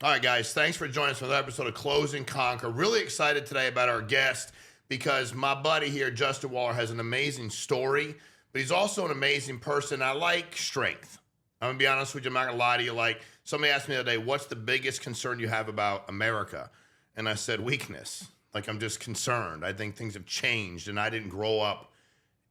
All right, guys, thanks for joining us for another episode of Close and Conquer. Really excited today about our guest because my buddy here, Justin Waller, has an amazing story, but he's also an amazing person. I like strength. I'm going to be honest with you. I'm not going to lie to you. Like, somebody asked me the other day, what's the biggest concern you have about America? And I said, weakness. Like, I'm just concerned. I think things have changed, and I didn't grow up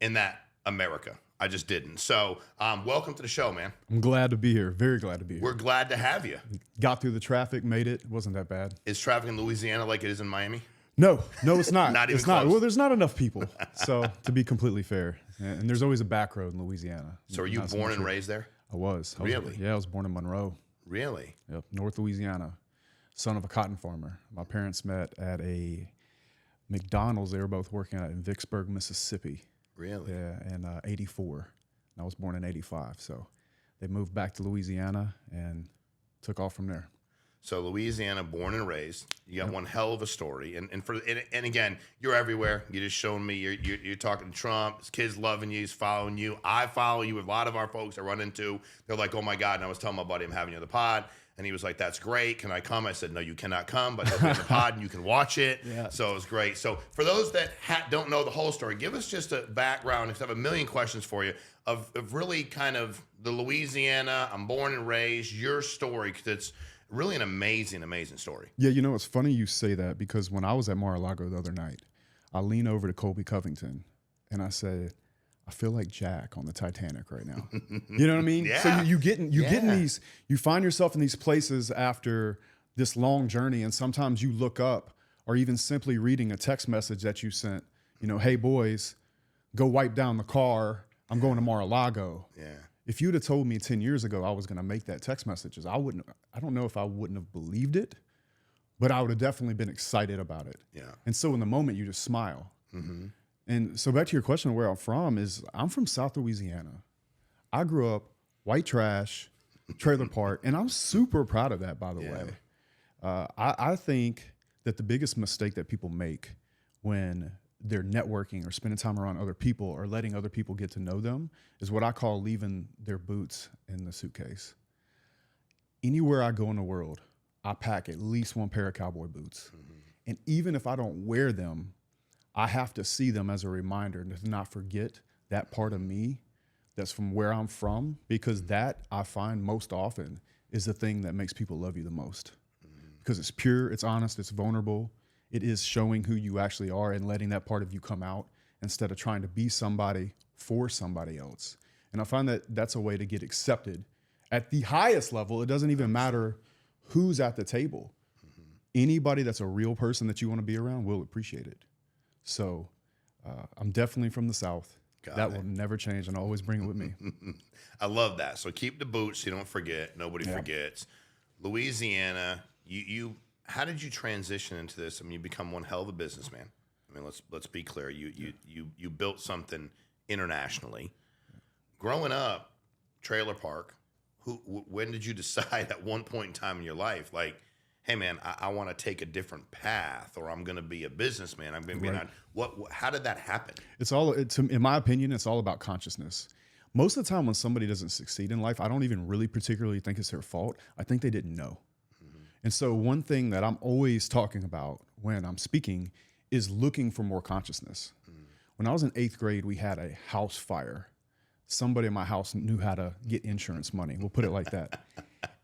in that America. I just didn't. So welcome to the show, man. I'm glad to be here. Very glad to be here. We're glad to have you. Got through the traffic, made it. It wasn't that bad. Is traffic in Louisiana like it is in Miami? No, it's not. Not even it's not. close. Well, there's not enough people. So to be completely fair, and there's always a back road in Louisiana. So are you born and raised there? I was. Really? Yeah, I was born in Monroe. Really? Yep, North Louisiana. Son of a cotton farmer. My parents met at a McDonald's. They were both working at in Vicksburg, Mississippi. Really? Yeah, in '84. I was born in '85, so they moved back to Louisiana and took off from there. So Louisiana, born and raised. You got one hell of a story, and again, you're everywhere. You just shown me you're talking to Trump. His kids loving you. He's following you. I follow you. A lot of our folks I run into, they're like, "Oh my God!" And I was telling my buddy I'm having you on the pod, and he was like, "That's great. Can I come?" I said, "No, you cannot come, but they'll be on the pod and you can watch it." Yeah. So it was great. So for those that don't know the whole story, give us just a background. Because I have a million questions for you of really kind of the Louisiana. I'm born and raised. Your story, because it's really an amazing, amazing story. Yeah, you know, it's funny you say that because when I was at Mar-a-Lago the other night, I leaned over to Colby Covington and I said, I feel like Jack on the Titanic right now. You know what I mean? Yeah. So you get in these, you find yourself in these places after this long journey, and sometimes you look up or even simply reading a text message that you sent, you know, hey boys, go wipe down the car. I'm going to Mar-a-Lago. Yeah. If you'd have told me 10 years ago I was going to make that text messages, I don't know if I wouldn't have believed it, but I would have definitely been excited about it. Yeah. And so in the moment, you just smile. Mm-hmm. And so back to your question of where I'm from is I'm from South Louisiana. I grew up white trash, trailer park, and I'm super proud of that, by the way. I think that the biggest mistake that people make when they're networking or spending time around other people or letting other people get to know them is what I call leaving their boots in the suitcase. Anywhere I go in the world, I pack at least one pair of cowboy boots. Mm-hmm. And even if I don't wear them, I have to see them as a reminder to not forget that part of me that's from where I'm from, because that I find most often is the thing that makes people love you the most. Mm-hmm. Because it's pure, it's honest, it's vulnerable. It is showing who you actually are and letting that part of you come out instead of trying to be somebody for somebody else. And I find that that's a way to get accepted at the highest level. It doesn't even matter who's at the table. Mm-hmm. Anybody that's a real person that you want to be around will appreciate it. So I'm definitely from the South. That will never change, and I always bring it with me. I love that. So keep the boots. You don't forget. Nobody forgets. Louisiana, you how did you transition into this? I mean, you become one hell of a businessman. I mean, let's be clear. You built something internationally. Growing up, trailer park. When did you decide at one point in time in your life, like, hey man, I want to take a different path, or I'm going to be a businessman? I'm going to be how did that happen? In my opinion, it's all about consciousness. Most of the time when somebody doesn't succeed in life, I don't even really particularly think it's their fault. I think they didn't know. And so one thing that I'm always talking about when I'm speaking is looking for more consciousness. When I was in 8th grade, we had a house fire. Somebody in my house knew how to get insurance money. We'll put it like that.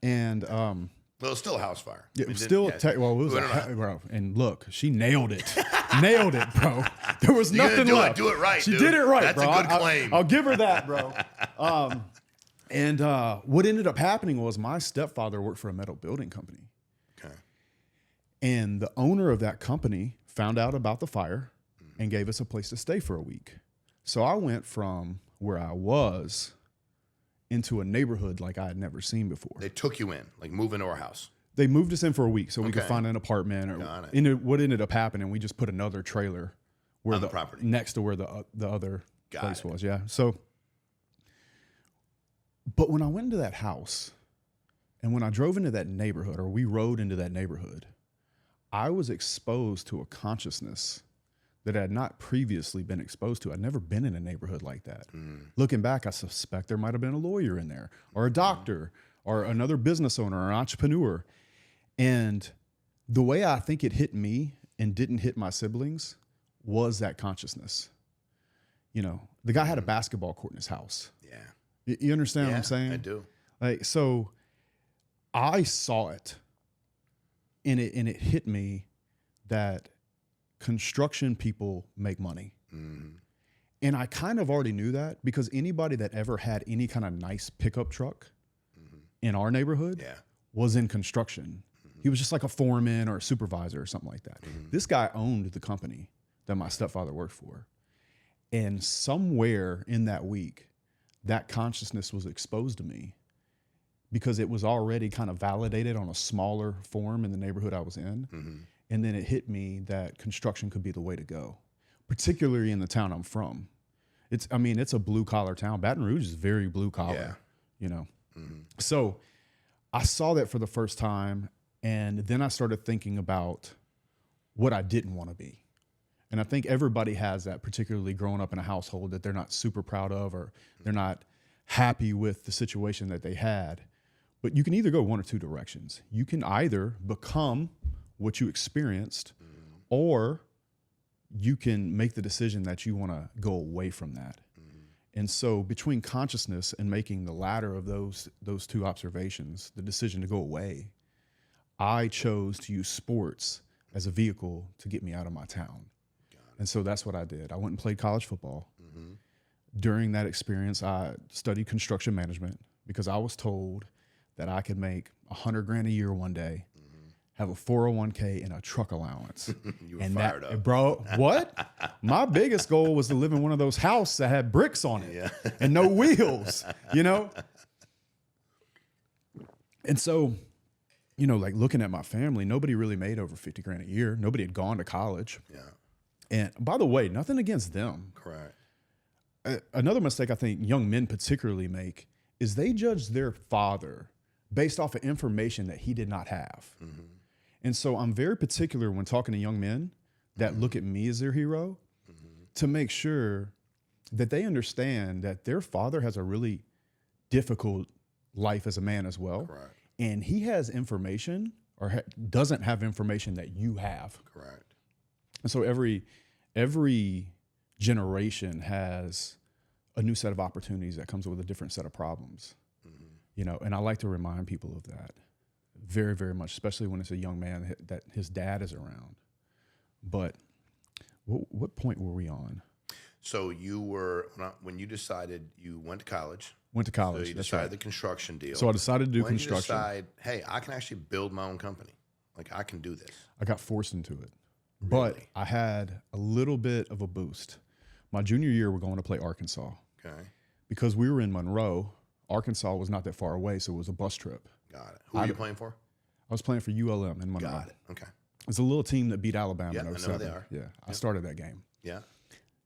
And well, it's still a house fire. Yeah, it was bro. And look, she nailed it. Nailed it, bro. There was nothing left. Do it right, She dude. did it right, That's bro. a good claim. I'll give her that, bro. And what ended up happening was my stepfather worked for a metal building company. Okay. And the owner of that company found out about the fire and gave us a place to stay for a week. So I went from where I was into a neighborhood like I had never seen before. They took you in, like move into our house. They moved us in for a week so we could find an apartment. What ended up happening, we just put another trailer on the property next to where the other place was. Yeah. So, but when I went into that house and when I drove into that neighborhood, or we rode into that neighborhood, I was exposed to a consciousness that I had not previously been exposed to. I'd never been in a neighborhood like that. Looking back, I suspect there might have been a lawyer in there, or a doctor, or another business owner, or an entrepreneur. And the way I think it hit me and didn't hit my siblings was that consciousness. You know, the guy had a basketball court in his house. Yeah. You understand what I'm saying? I do. Like, so I saw it and it hit me that construction people make money. Mm-hmm. And I kind of already knew that because anybody that ever had any kind of nice pickup truck in our neighborhood was in construction. He was just like a foreman or a supervisor or something like that. This guy owned the company that my stepfather worked for. And somewhere in that week, that consciousness was exposed to me because it was already kind of validated on a smaller form in the neighborhood I was in. And then it hit me that construction could be the way to go, particularly in the town I'm from. It's a blue collar town. Baton Rouge is very blue collar, you know? So I saw that for the first time. And then I started thinking about what I didn't want to be. And I think everybody has that, particularly growing up in a household that they're not super proud of, or they're not happy with the situation that they had. But you can either go one or two directions. You can either become what you experienced, or you can make the decision that you want to go away from that. And so between consciousness and making the latter of those two observations, the decision to go away, I chose to use sports as a vehicle to get me out of my town. And so that's what I did. I went and played college football. During that experience, I studied construction management because I was told that I could make $100,000 a year one day, have a 401k and a truck allowance. You were fired up. Bro, what? My biggest goal was to live in one of those houses that had bricks on it and no wheels, you know? And so, you know, like looking at my family, nobody really made over $50,000 a year. Nobody had gone to college. Yeah. And by the way, nothing against them. Correct. Another mistake I think young men particularly make is they judge their father based off of information that he did not have. And so I'm very particular when talking to young men that look at me as their hero to make sure that they understand that their father has a really difficult life as a man as well. Correct. And he has information or doesn't have information that you have. Correct. And so every generation has a new set of opportunities that comes with a different set of problems, you know, and I like to remind people of that very, very much, especially when it's a young man that his dad is around. But what point were we on? So you were, when you decided you went to college. Went to college. So you that's decided right. the construction deal. So I decided to do when construction. When did you decide, hey, I can actually build my own company. Like I can do this. I got forced into it. Really? But I had a little bit of a boost. My junior year, we're going to play Arkansas. Okay. Because we were in Monroe, Arkansas was not that far away, so it was a bus trip. Got it. Who were you playing for? I was playing for ULM in Monroe. Got it. Okay. It's a little team that beat Alabama Yeah, in I know 07. they are. Yeah, I started that game. Yeah.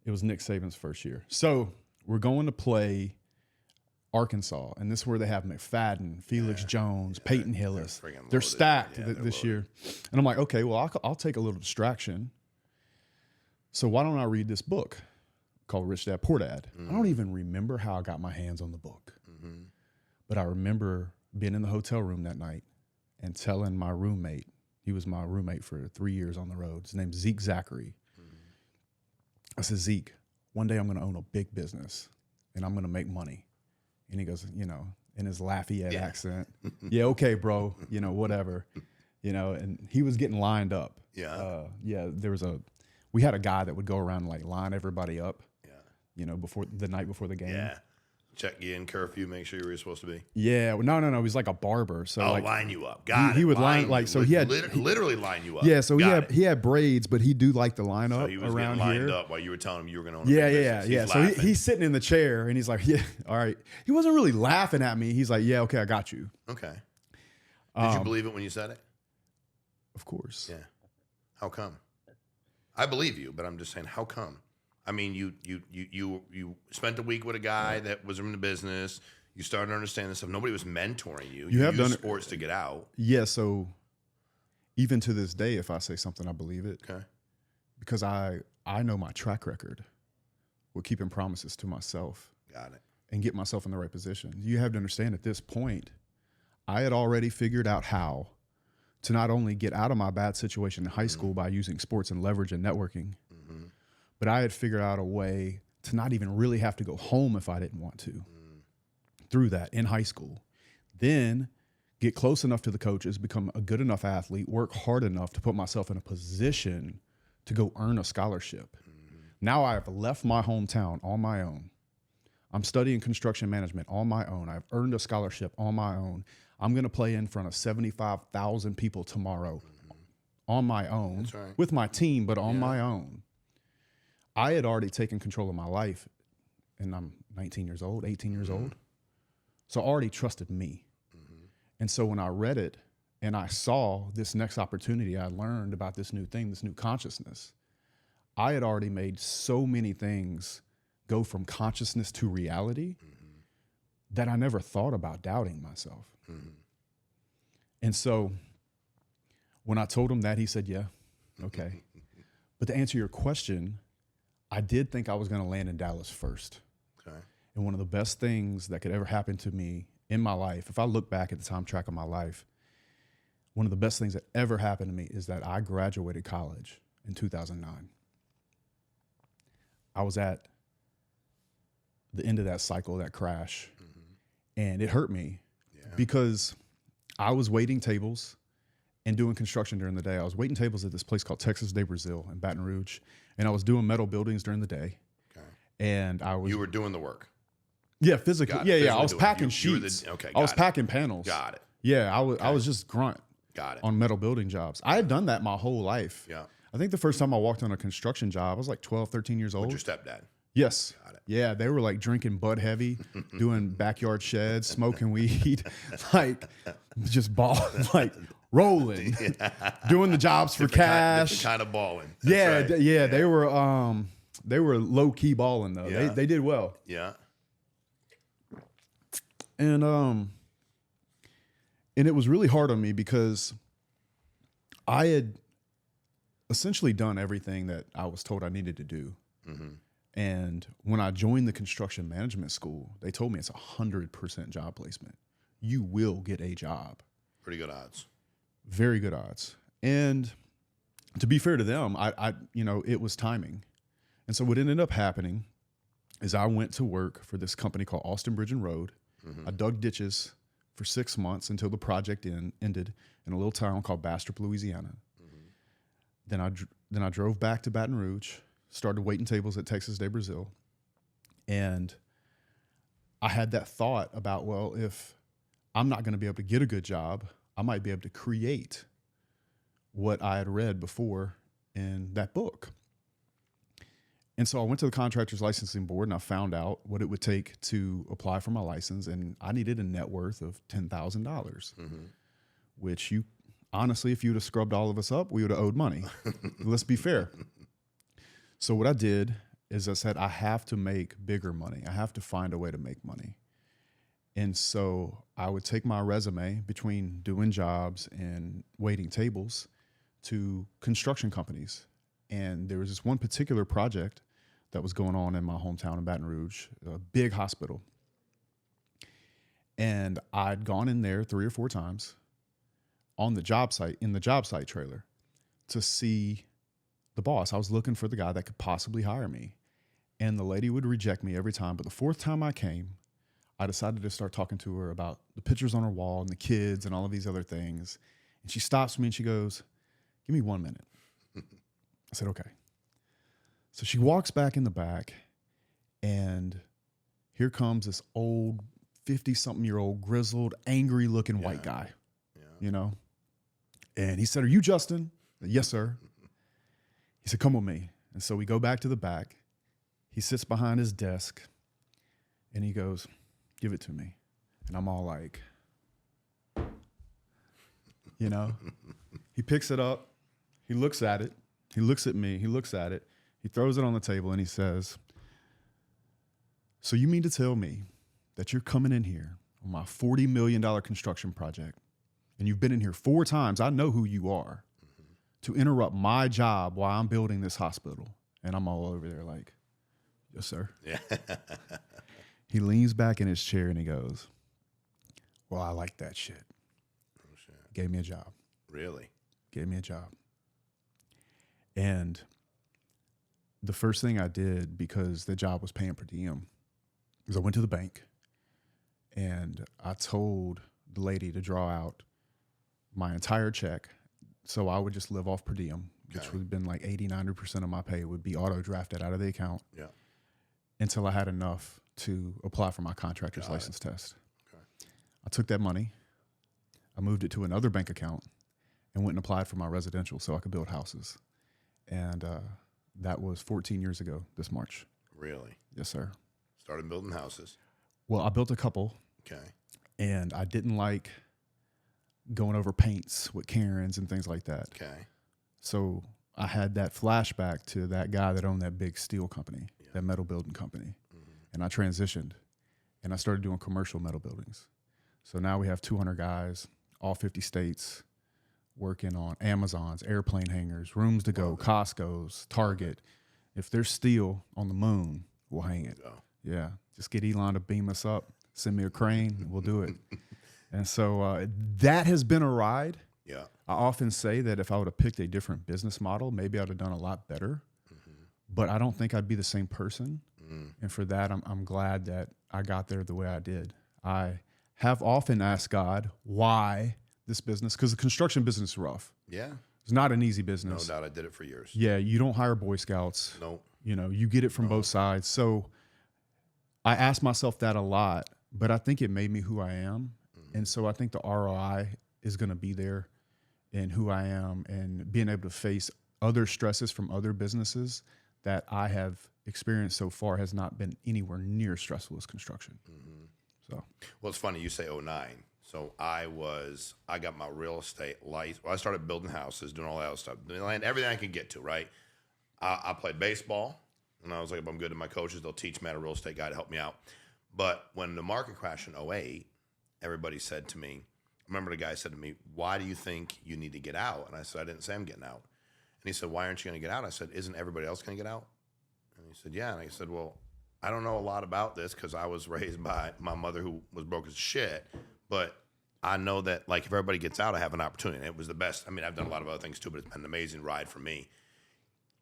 It was Nick Saban's first year. So we're going to play Arkansas, and this is where they have McFadden, Felix Jones, Peyton Hillis. They're stacked this year. And I'm like, okay, well, I'll take a little distraction. So why don't I read this book called Rich Dad, Poor Dad? I don't even remember how I got my hands on the book. But I remember being in the hotel room that night and telling my roommate, he was my roommate for 3 years on the road. His name's Zeke Zachary. I said, Zeke, one day I'm going to own a big business and I'm going to make money. And he goes, you know, in his Lafayette accent, yeah, okay, bro, you know, whatever, you know, and he was getting lined up. We had a guy that would go around and like line everybody up, you know, before the night before the game. Yeah. Check you in curfew, make sure you're where you're supposed to be. Yeah. Well, no. He was like a barber. So like, line you up. Got it. He would line like, so he had literally line you up. Yeah. So he had braids, but he do like to line up he was around lined here. up while you were telling him you were going to own a big business. Yeah. So he's sitting in the chair and he's like, yeah, all right. He wasn't really laughing at me. He's like, yeah, okay, I got you. Okay. Did you believe it when you said it? Of course. Yeah. How come? I believe you, but I'm just saying, how come? I mean, you spent a week with a guy that was in the business. You started to understand this stuff. Nobody was mentoring you. You have done sports to get out. Yeah. So even to this day, if I say something, I believe it. Okay. Because I know my track record with keeping promises to myself. Got it. And get myself in the right position. You have to understand at this point, I had already figured out how to not only get out of my bad situation in high school by using sports and leverage and networking, but I had figured out a way to not even really have to go home if I didn't want to through that in high school. Then get close enough to the coaches, become a good enough athlete, work hard enough to put myself in a position to go earn a scholarship. Now I have left my hometown on my own. I'm studying construction management on my own. I've earned a scholarship on my own. I'm going to play in front of 75,000 people tomorrow on my own. That's right. With my team, but on my own. I had already taken control of my life, and I'm 19 years old, 18 years old. So I already trusted me. And so when I read it and I saw this next opportunity, I learned about this new thing, this new consciousness. I had already made so many things go from consciousness to reality that I never thought about doubting myself. And so when I told him that, he said, yeah, okay. But to answer your question, I did think I was going to land in Dallas first. Okay. And one of the best things that could ever happen to me in my life, if I look back at the time track of my life, one of the best things that ever happened to me is that I graduated college in 2009. I was at the end of that cycle, that crash, and it hurt me because I was waiting tables and doing construction during the day. I was waiting tables at this place called Texas de Brazil in Baton Rouge, and I was doing metal buildings during the day. Okay. And I was... You were doing the work. Yeah, physically. Yeah. I was packing sheets. I was it. packing panels. Got it. Yeah, I was just grunt. Got it. On metal building jobs. I had done that my whole life. Yeah. I think the first time I walked on a construction job, I was like 12, 13 years old. With your stepdad. Yes. Got it. Yeah, they were like drinking Bud Heavy, doing backyard sheds, smoking weed, like just like rolling, doing the jobs for cash. Different kind of balling. Yeah. They were low key balling though. Yeah. They did well. Yeah. And it was really hard on me because I had essentially done everything that I was told I needed to do. And when I joined the construction management school, they told me it's 100% job placement. You will get a job. Pretty good odds. Very good odds. And to be fair to them, I it was timing. And so what ended up happening is I went to work for this company called Austin Bridge and Road. I dug ditches for 6 months until the project ended in a little town called Bastrop, Louisiana. Then I drove back to Baton Rouge, started waiting tables at Texas de Brazil. And I had that thought about, well, if I'm not going to be able to get a good job, I might be able to create what I had read before in that book. And so I went to the contractor's licensing board and I found out what it would take to apply for my license. And I needed a net worth of $10,000, which honestly, if you would have scrubbed all of us up, we would have owed money. Let's be fair. So what I did is I said, I have to make bigger money. I have to find a way to make money. And so I would take my resume between doing jobs and waiting tables to construction companies. And there was this one particular project that was going on in my hometown in Baton Rouge, a big hospital. And I'd gone in there 3 or 4 times on the job site, in the job site trailer, to see the boss. I was looking for the guy that could possibly hire me. And the lady would reject me every time. But the 4th time I came, I decided to start talking to her about the pictures on her wall and the kids and all of these other things. And she stops me and she goes, "Give me 1 minute." I said, okay. So she walks back in the back, and here comes this old 50-something-year-old, grizzled, angry-looking white guy, And he said, "Are you Justin?" I said, "Yes, sir." He said, "Come with me." And so we go back to the back. He sits behind his desk, and he goes, "Give it to me." And I'm all like, He picks it up. He looks at it. He looks at me. He looks at it. He throws it on the table, and he says, "So you mean to tell me that you're coming in here on my $40 million construction project, and you've been in here 4 times, I know who you are, to interrupt my job while I'm building this hospital?" And I'm all over there like, "Yes, sir." Yeah. He leans back in his chair and he goes, "Well, I like that shit." Oh, shit. Gave me a job. Really? Gave me a job. And the first thing I did, because the job was paying per diem, is I went to the bank and I told the lady to draw out my entire check so I would just live off per diem, which would have been like 80-90% of my pay would be auto drafted out of the account until I had enough to apply for my contractor's license test. Okay. I took that money, I moved it to another bank account, and went and applied for my residential so I could build houses. And that was 14 years ago this March. Really? Yes, sir. Started building houses. Well, I built a couple. Okay. And I didn't like going over paints with Karens and things like that. Okay. So I had that flashback to that guy that owned that big steel company, that metal building company. And I transitioned and I started doing commercial metal buildings. So now we have 200 guys, all 50 states, working on Amazons, airplane hangars, rooms to go, Costco's, Target. If there's steel on the moon, we'll hang it. Yeah. Just get Elon to beam us up, send me a crane, and we'll do it. And so that has been a ride. Yeah. I often say that if I would have picked a different business model, maybe I would have done a lot better. But I don't think I'd be the same person. And for that, I'm glad that I got there the way I did. I have often asked God why this business, because the construction business is rough. Yeah. It's not an easy business. No doubt. I did it for years. Yeah. You don't hire Boy Scouts. No. You know, you get it from both sides. So I ask myself that a lot, but I think it made me who I am. And so I think the ROI is going to be there in who I am and being able to face other stresses from other businesses that I have experienced so far has not been anywhere near stressful as construction. So, well, it's funny you say 09. So I got my real estate license. Well, I started building houses, doing all that other stuff, everything I could get to. Right. I played baseball, and I was like, if I'm good to my coaches, they'll teach me. I had a real estate guy to help me out. But when the market crashed in 08, everybody said to me, I remember the guy said to me, "Why do you think you need to get out?" And I said, "I didn't say I'm getting out." And he said, "Why aren't you going to get out?" I said, "Isn't everybody else going to get out?" And he said, "Yeah." And I said, "Well, I don't know a lot about this because I was raised by my mother who was broke as shit, but I know that like if everybody gets out, I have an opportunity." And it was the best. I mean, I've done a lot of other things too, but it's been an amazing ride for me.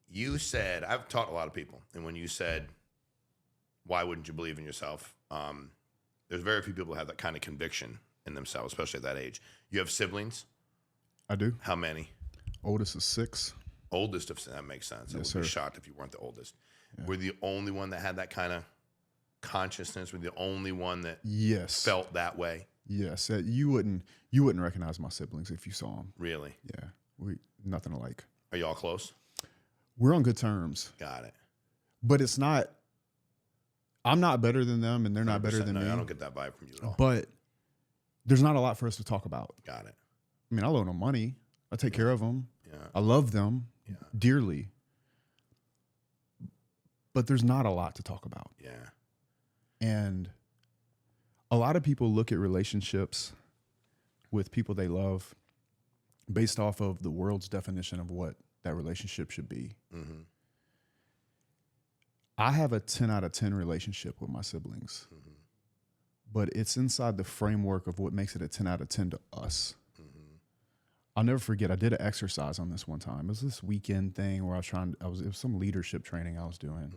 You said, I've taught a lot of people, and when you said, "Why wouldn't you believe in yourself?" There's very few people who have that kind of conviction in themselves, especially at that age. You have siblings? I do. How many? Oldest is 6. Oldest of, that makes sense. I would be shocked if you weren't the oldest. Yeah. Were you the only one that had that kind of consciousness? Were you the only one that felt that way? Yes. You wouldn't recognize my siblings if you saw them. Really? Yeah. We nothing alike. Are you all close? We're on good terms. Got it. But it's not, I'm not better than them and they're not better than me. I don't get that vibe from you at all. But there's not a lot for us to talk about. Got it. I mean, I loan them money. I take care of them. Yeah. I love them dearly. But there's not a lot to talk about. Yeah. And a lot of people look at relationships with people they love based off of the world's definition of what that relationship should be. Mm-hmm. I have a 10 out of 10 relationship with my siblings, but it's inside the framework of what makes it a 10 out of 10 to us. I'll never forget, I did an exercise on this one time. It was this weekend thing where it was some leadership training I was doing.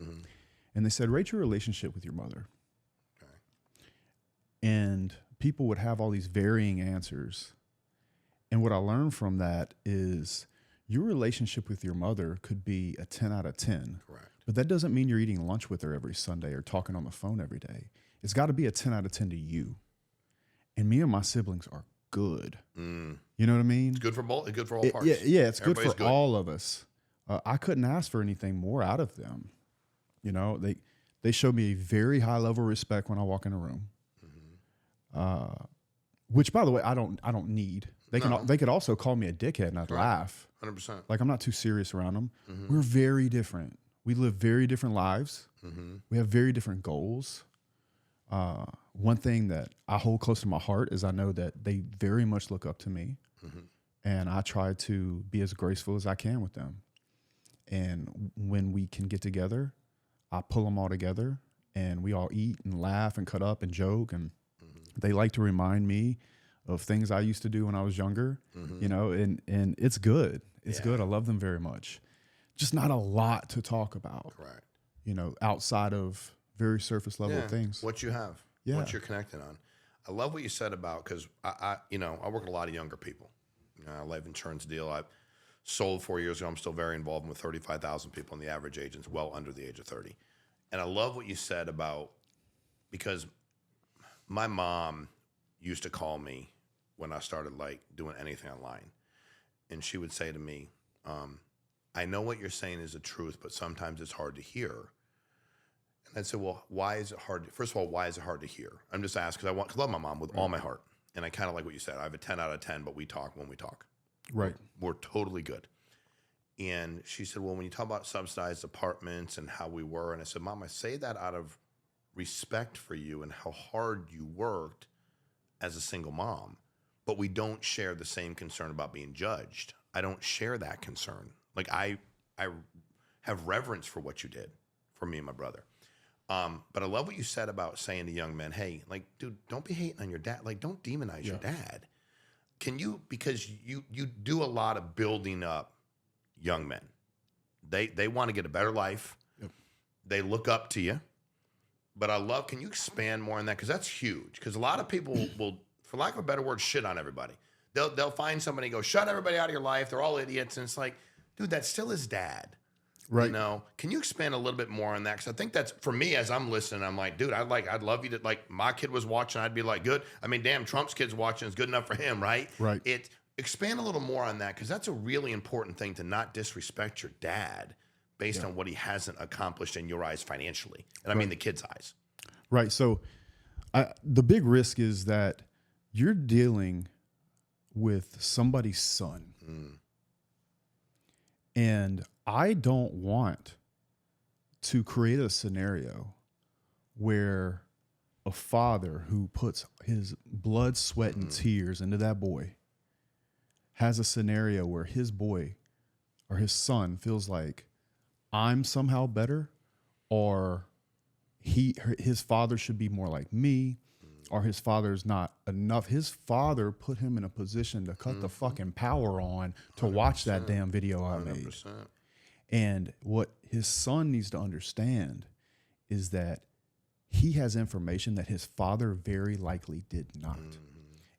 And they said, rate your relationship with your mother. Okay. And people would have all these varying answers. And what I learned from that is your relationship with your mother could be a 10 out of 10. Correct. But that doesn't mean you're eating lunch with her every Sunday or talking on the phone every day. It's got to be a 10 out of 10 to you. And me and my siblings are good. You know what I mean? It's good for both. It's good for all parts. Yeah, it's good for all of us. I couldn't ask for anything more out of them. You know, they show me a very high level of respect when I walk in a room. Which, by the way, I don't need. They could also call me a dickhead and I'd laugh. 100%. Like I'm not too serious around them. We're very different. We live very different lives. We have very different goals. One thing that I hold close to my heart is I know that they very much look up to me, and I try to be as graceful as I can with them. And when we can get together, I pull them all together, and we all eat and laugh and cut up and joke. And they like to remind me of things I used to do when I was younger, you know, and it's good. It's good. I love them very much. Just not a lot to talk about. Correct. You know, outside of very surface level things. What you have, what you're connected on. I love what you said about, because I work with a lot of younger people. You know, I live insurance deal. I sold 4 years ago. I'm still very involved with 35,000 people, and the average agent's well under the age of 30. And I love what you said about, because my mom used to call me when I started like doing anything online, and she would say to me, I know what you're saying is the truth, but sometimes it's hard to hear. And I'd say, well, why is it hard? First of all, why is it hard to hear? I'm just asking because I love my mom with all my heart. And I kind of like what you said. I have a 10 out of 10, but we talk when we talk. Right. We're totally good. And she said, well, when you talk about subsidized apartments and how we were, and I said, Mom, I say that out of respect for you and how hard you worked as a single mom, but we don't share the same concern about being judged. I don't share that concern. Like I have reverence for what you did for me and my brother. But I love what you said about saying to young men, hey, like, dude, don't be hating on your dad. Like, don't demonize your dad. Can you, because you do a lot of building up young men. They want to get a better life. Yep. They look up to you. But I love, can you expand more on that? Because that's huge. Because a lot of people will, for lack of a better word, shit on everybody. They'll find somebody and go, shut everybody out of your life. They're all idiots. And it's like, dude, that's still his dad. Right. You know, can you expand a little bit more on that? Because I think that's, for me, as I'm listening, I'm like, dude, I'd love you to, like, my kid was watching, I'd be like, good. I mean, damn, Trump's kid's watching is good enough for him, right? Right. Expand a little more on that, because that's a really important thing, to not disrespect your dad based on what he hasn't accomplished in your eyes financially. And I mean the kid's eyes. Right. So the big risk is that you're dealing with somebody's son. And I don't want to create a scenario where a father who puts his blood, sweat, and tears into that boy has a scenario where his boy or his son feels like I'm somehow better, or his father should be more like me, or his father's not enough. His father put him in a position to cut the fucking power on to watch that damn video I made. 100%. And what his son needs to understand is that he has information that his father very likely did not.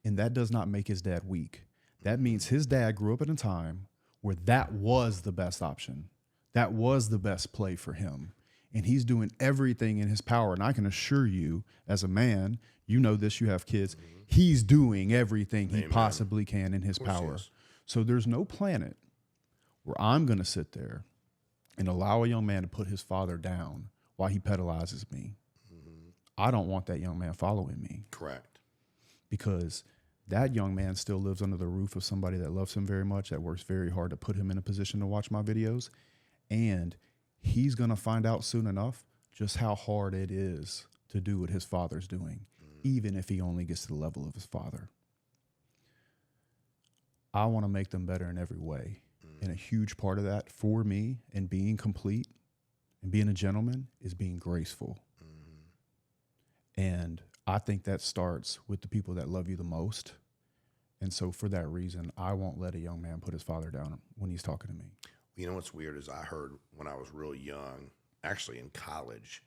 And that does not make his dad weak. That means his dad grew up in a time where that was the best option. That was the best play for him. And he's doing everything in his power. And I can assure you, as a man, you know this, you have kids, he's doing everything he possibly can in his power. So there's no planet where I'm going to sit there and allow a young man to put his father down while he pedalizes me. I don't want that young man following me. Correct. Because that young man still lives under the roof of somebody that loves him very much, that works very hard to put him in a position to watch my videos. And he's going to find out soon enough just how hard it is to do what his father's doing, even if he only gets to the level of his father. I want to make them better in every way. And a huge part of that for me and being complete and being a gentleman is being graceful. And I think that starts with the people that love you the most. And so for that reason, I won't let a young man put his father down when he's talking to me. You know what's weird is I heard when I was real young, actually in college,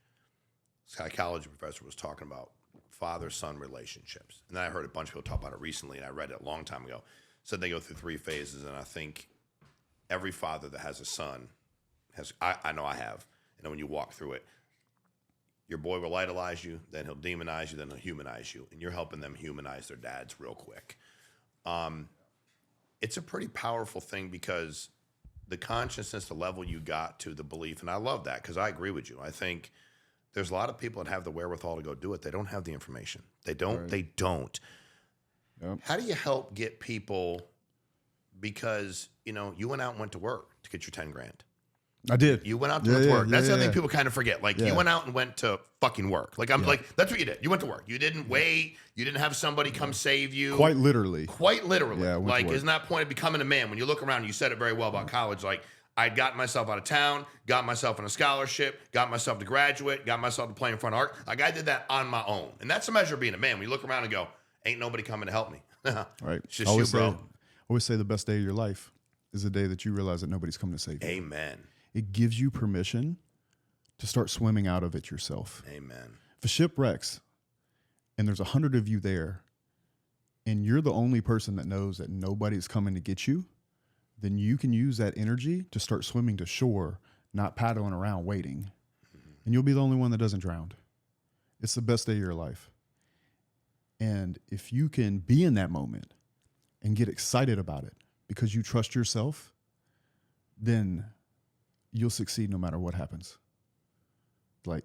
this psychology professor was talking about father-son relationships. And then I heard a bunch of people talk about it recently, and I read it a long time ago. Said they go through 3 phases, and I think every father that has a son has, I know I have, and then when you walk through it, your boy will idolize you, then he'll demonize you, then he'll humanize you, and you're helping them humanize their dads real quick. It's a pretty powerful thing, because the consciousness, the level you got to, the belief, and I love that, because I agree with you. I think there's a lot of people that have the wherewithal to go do it. They don't have the information. They don't. Right. They don't. Yep. How do you help get people, because, you went out and went to work to get your 10 grand. I did. You went out to work. That's the other thing people kind of forget. Like, you went out and went to fucking work. Like, like, that's what you did. You went to work. You didn't wait. You didn't have somebody come save you. Quite literally. Yeah, like, isn't that point of becoming a man? When you look around, you said it very well about college. Like, I'd gotten myself out of town, got myself in a scholarship, got myself to graduate, got myself to play in front of art. Like, I did that on my own. And that's a measure of being a man. When you look around and go, ain't nobody coming to help me. Right? It's just you, bro. Always say the best day of your life is the day that you realize that nobody's coming to save you. Amen. It gives you permission to start swimming out of it yourself. Amen. If a ship wrecks and there's 100 of you there and you're the only person that knows that nobody's coming to get you, then you can use that energy to start swimming to shore, not paddling around waiting. And you'll be the only one that doesn't drown. It's the best day of your life. And if you can be in that moment and get excited about it because you trust yourself, then you'll succeed no matter what happens. Like,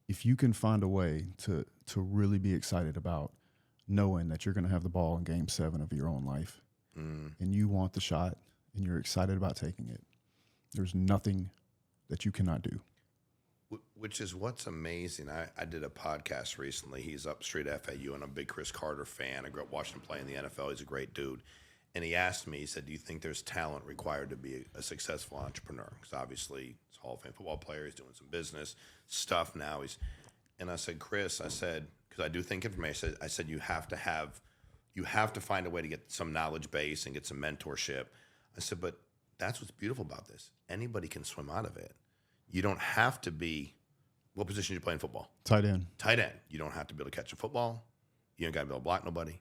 if you can find a way to really be excited about knowing that you're going to have the ball in game 7 of your own life, and you want the shot and you're excited about taking it, there's nothing that you cannot do. Which is what's amazing. I did a podcast recently. He's up street at FAU, and I'm a big Chris Carter fan. I grew up watching him play in the NFL. He's a great dude. And he asked me, he said, do you think there's talent required to be a successful entrepreneur? Because obviously he's a Hall of Fame football player. He's doing some business stuff now. And I said, Chris, I said, because I do think information, I said you have to find a way to get some knowledge base and get some mentorship. I said, but that's what's beautiful about this. Anybody can swim out of it. You don't have to be, what position do you play in football? Tight end. Tight end. You don't have to be able to catch a football. You ain't got to be able to block nobody.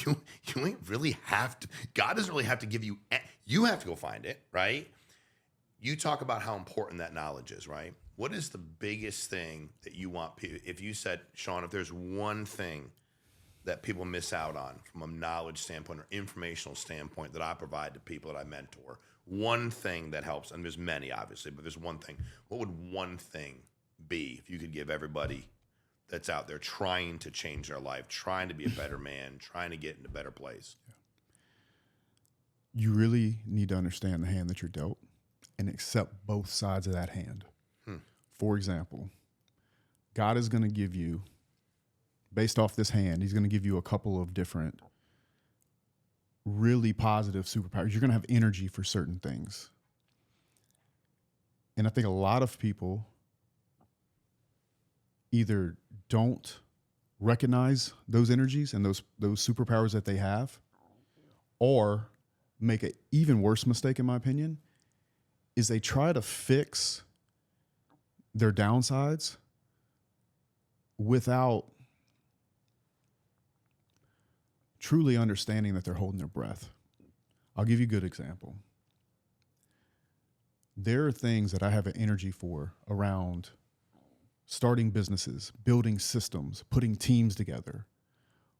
You ain't really have to, God doesn't really have to give you, you have to go find it, right? You talk about how important that knowledge is, right? What is the biggest thing that you want people, if you said, Sean, if there's one thing that people miss out on from a knowledge standpoint or informational standpoint that I provide to people that I mentor, one thing that helps, and there's many obviously, but there's one thing, what would one thing be if you could give everybody that's out there trying to change their life, trying to be a better man, trying to get in a better place? You really need to understand the hand that you're dealt and accept both sides of that hand. For example, God is going to give you, based off this hand, he's going to give you a couple of different really positive superpowers. You're going to have energy for certain things. And I think a lot of people either don't recognize those energies and those superpowers that they have, or make an even worse mistake, in my opinion, is they try to fix their downsides without truly understanding that they're holding their breath. I'll give you a good example. There are things that I have an energy for around starting businesses, building systems, putting teams together,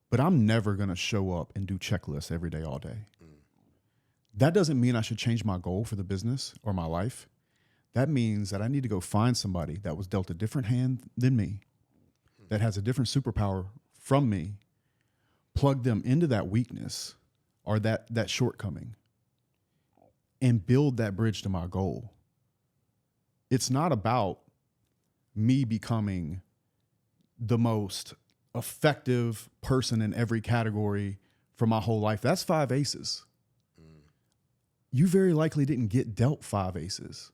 but I'm never going to show up and do checklists every day, all day. That doesn't mean I should change my goal for the business or my life. That means that I need to go find somebody that was dealt a different hand than me, that has a different superpower from me, plug them into that weakness or that shortcoming, and build that bridge to my goal. It's not about me becoming the most effective person in every category for my whole life. That's 5 aces. You very likely didn't get dealt 5 aces.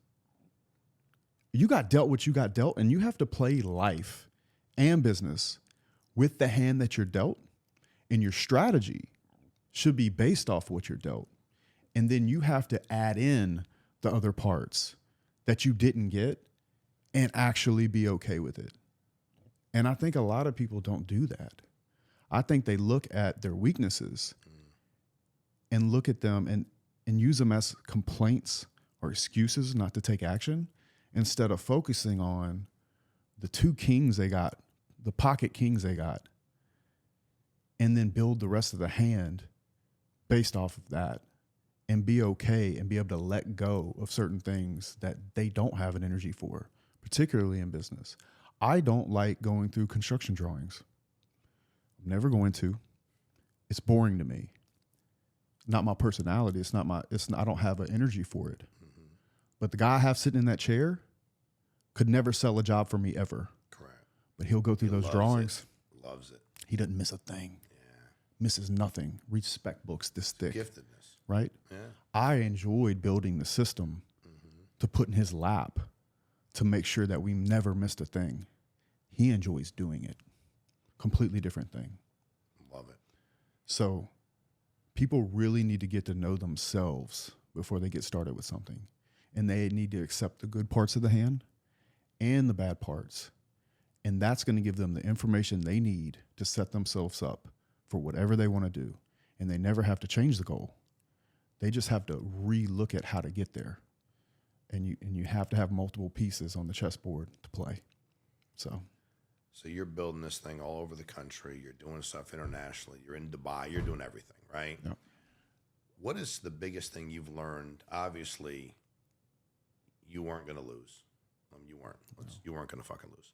You got dealt what you got dealt, and you have to play life and business with the hand that you're dealt, and your strategy should be based off what you're dealt. And then you have to add in the other parts that you didn't get and actually be okay with it. And I think a lot of people don't do that. I think they look at their weaknesses and look at them and use them as complaints or excuses not to take action, instead of focusing on the 2 kings they got, the pocket kings they got, and then build the rest of the hand based off of that, and be okay and be able to let go of certain things that they don't have an energy for, particularly in business. I don't like going through construction drawings. I'm never going to. It's boring to me. Not my personality. I don't have an energy for it. But the guy I have sitting in that chair could never sell a job for me ever. Correct. But he'll go through those drawings. Loves it. He doesn't miss a thing. Yeah. Misses nothing. Reads spec books this thick. Giftedness. Right? Yeah. I enjoyed building the system to put in his lap to make sure that we never missed a thing. He enjoys doing it. Completely different thing. Love it. So people really need to get to know themselves before they get started with something. And they need to accept the good parts of the hand and the bad parts. And that's going to give them the information they need to set themselves up for whatever they want to do. And they never have to change the goal. They just have to re-look at how to get there. And you have to have multiple pieces on the chessboard to play. So you're building this thing all over the country. You're doing stuff internationally. You're in Dubai. You're doing everything, right? yeah. What is the biggest thing you've learned? Obviously, you weren't going to lose. You weren't. You weren't going to fucking lose.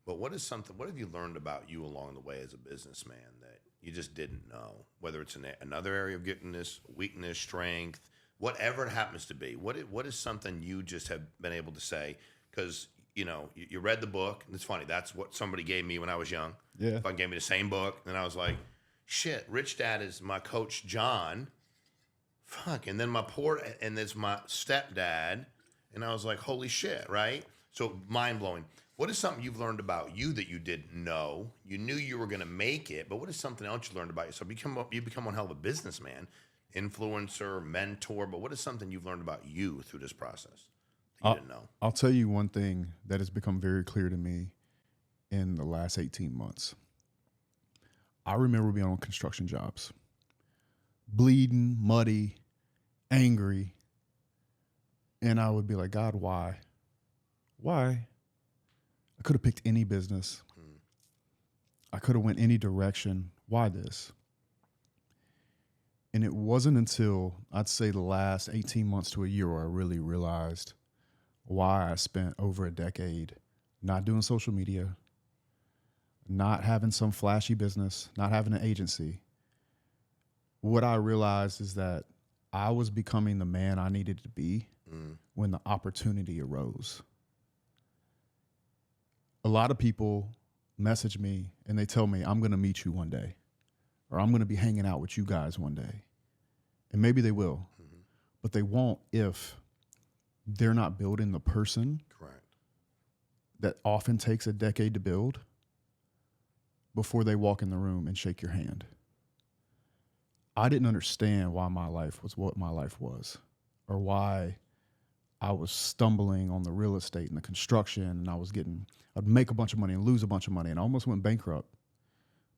But what have you learned about you along the way as a businessman that you just didn't know? Whether it's in another area of giftedness, weakness, strength, whatever it happens to be. What is something you just have been able to say? Because, you read the book, and it's funny. That's what somebody gave me when I was young. Yeah. Fucking gave me the same book, and I was like, shit, Rich Dad is my coach, John. Fuck, and then there's my stepdad, and I was like, holy shit, right? So mind-blowing. What is something you've learned about you that you didn't know? You knew you were going to make it, but what is something else you learned about yourself? You become one hell of a businessman, influencer, mentor, but what is something you've learned about you through this process that you didn't know? I'll tell you one thing that has become very clear to me in the last 18 months. I remember being on construction jobs, bleeding, muddy, angry, and I would be like, God, why? Why? I could have picked any business. I could have went any direction. Why this? And it wasn't until I'd say the last 18 months to a year where I really realized why I spent over a decade not doing social media, not having some flashy business, not having an agency. What I realized is that I was becoming the man I needed to be when the opportunity arose. A lot of people message me and they tell me, I'm going to meet you one day, or I'm going to be hanging out with you guys one day. And maybe they will, but they won't if they're not building the person Correct. that often takes a decade to build before they walk in the room and shake your hand. I didn't understand why my life was what my life was, or why I was stumbling on the real estate and the construction, and I'd make a bunch of money and lose a bunch of money, and I almost went bankrupt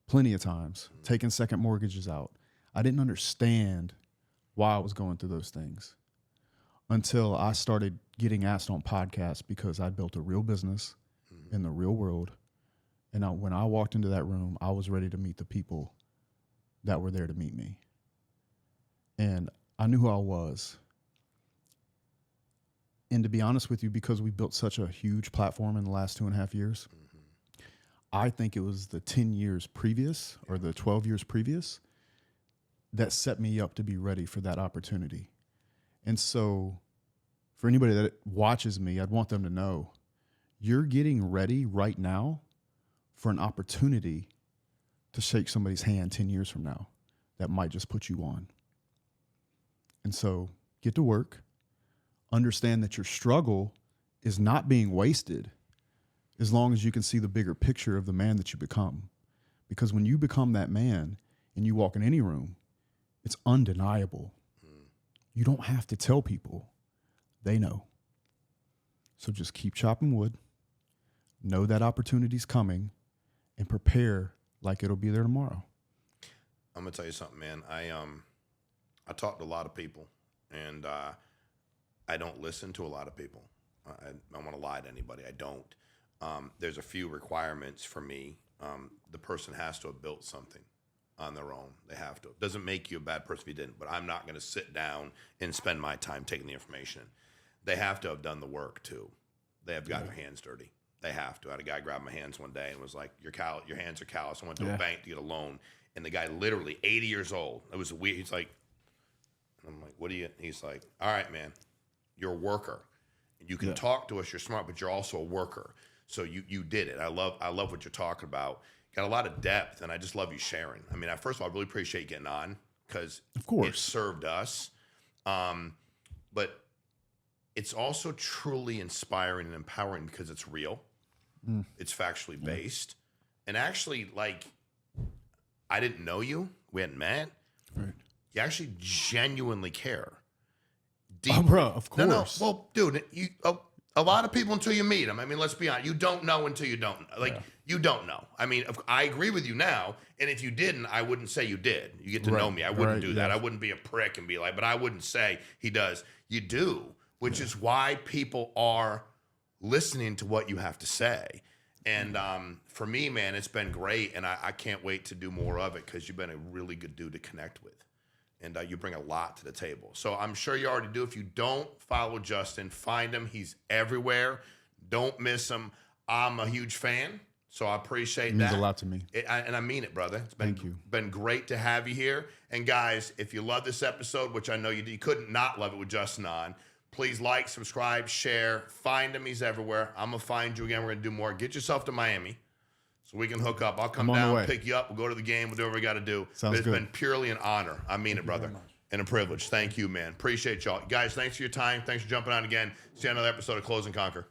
plenty of times, taking second mortgages out. I didn't understand why I was going through those things until I started getting asked on podcasts because I'd built a real business in the real world. And when I walked into that room, I was ready to meet the people that were there to meet me. And I knew who I was. And to be honest with you, because we built such a huge platform in the last 2.5 years, I think it was the 10 years previous or the 12 years previous that set me up to be ready for that opportunity. And so for anybody that watches me, I'd want them to know you're getting ready right now for an opportunity to shake somebody's hand 10 years from now that might just put you on. And so get to work. Understand that your struggle is not being wasted as long as you can see the bigger picture of the man that you become. Because when you become that man and you walk in any room, it's undeniable. You don't have to tell people. They know. So just keep chopping wood, know that opportunity's coming, and prepare like it'll be there tomorrow. I'm gonna tell you something, man. I talk to a lot of people, and I don't listen to a lot of people. I don't want to lie to anybody. I don't. There's a few requirements for me. The person has to have built something on their own. They have to. It doesn't make you a bad person if you didn't, but I'm not going to sit down and spend my time taking the information. They have to have done the work too. They have got their hands dirty. They have to. I had a guy grab my hands one day and was like, your hands are callous. I went to a bank to get a loan. And the guy literally 80 years old. It was weird. He's like, I'm like, what do you, he's like, all right, man, you're a worker. You can talk to us. You're smart, but you're also a worker. So you did it. I love what you're talking about. Got a lot of depth, and I just love you sharing. I mean, first of all, I really appreciate you getting on because it served us. But it's also truly inspiring and empowering because it's real. It's factually based. And actually, like, I didn't know you, we hadn't met. Right. You actually genuinely care. Oh, bro, of course. No. Well, dude, a lot of people until you meet them. I mean, let's be honest. You don't know until you don't. You don't know. I mean, I agree with you now. And if you didn't, I wouldn't say you did. You get to know me. I wouldn't do that. I wouldn't be a prick and be like, but I wouldn't say he does. You do, which is why people are listening to what you have to say. And for me, man, it's been great. And I can't wait to do more of it because you've been a really good dude to connect with. And you bring a lot to the table. So I'm sure you already do. If you don't follow Justin, find him. He's everywhere. Don't miss him. I'm a huge fan, so I appreciate that. It means a lot to me. And I mean it, brother. It's Thank you. Been great to have you here. And guys, if you love this episode, which I know you did, you couldn't not love it with Justin on, please like, subscribe, share. Find him. He's everywhere. I'm going to find you again. We're going to do more. Get yourself to Miami. So we can hook up. I'll come down, pick you up. We'll go to the game. We'll do whatever we got to do. Sounds good. It's been purely an honor. I mean it, brother. And a privilege. Thank you, man. Appreciate y'all. Guys, thanks for your time. Thanks for jumping on again. See you on another episode of Close and Conquer.